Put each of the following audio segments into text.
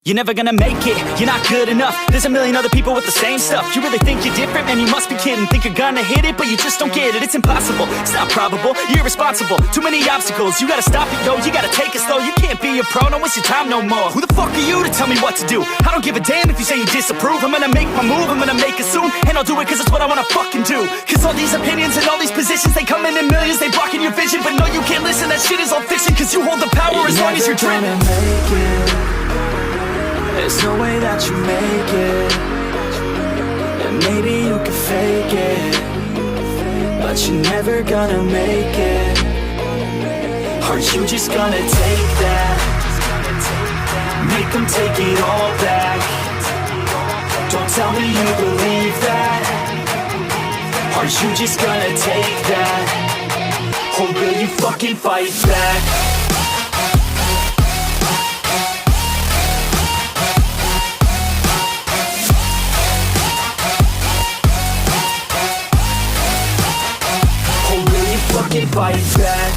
You're never gonna make it, you're not good enough. There's a million other people with the same stuff. You really think you're different? Man, you must be kidding. Think you're gonna hit it, but you just don't get it. It's impossible, it's not probable, you're irresponsible. Too many obstacles, you gotta stop it, yo. You gotta take it slow, you can't be a pro. Don't waste your time no more. Who the fuck are you to tell me what to do? I don't give a damn if you say you disapprove. I'm gonna make my move, I'm gonna make it soon. And I'll do it cause it's what I wanna fucking do. Cause all these opinions and all these positions, they come in millions, they blocking your vision. But no, you can't listen, that shit is all fiction. Cause you hold the power as long as you're dreaming. There's no way that you make it. And maybe you can fake it, but you're never gonna make it. Are you just gonna take that? Make them take it all back. Don't tell me you believe that. Are you just gonna take that? Or will you fucking fight back? Fight back.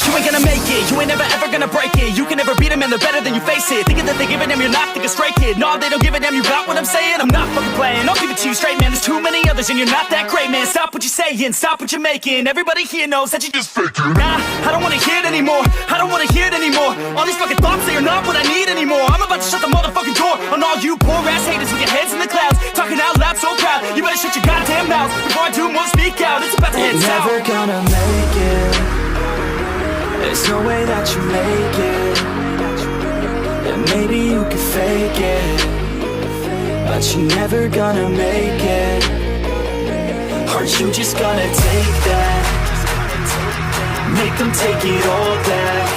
You ain't gonna make it, you ain't never ever gonna break it. You can never beat them and they're better than you face it. Thinking that they give a damn, you're not, think a straight kid. No, they don't give a damn, you got what I'm saying? I'm not fucking playing, I'll give it to you straight, man. There's too many others and you're not that great, man. Stop what you're saying, stop what you're making. Everybody here knows that you just faking. Nah, I don't wanna hear it anymore, I don't wanna hear it anymore. All these fucking thoughts, they are not what I need anymore. I'm about to shut the motherfucking door on all you poor ass haters with your heads in the clouds, talking out loud so proud. You better shut your goddamn mouth before I do more speak out. It's about to head south. Never gonna make it. There's no way that you make it. And maybe you can fake it, but you're never gonna make it. Are you just gonna take that? Make them take it all back.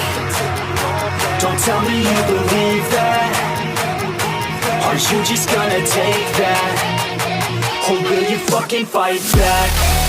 Don't tell me you believe that. Are you just gonna take that? Or will you fucking fight back?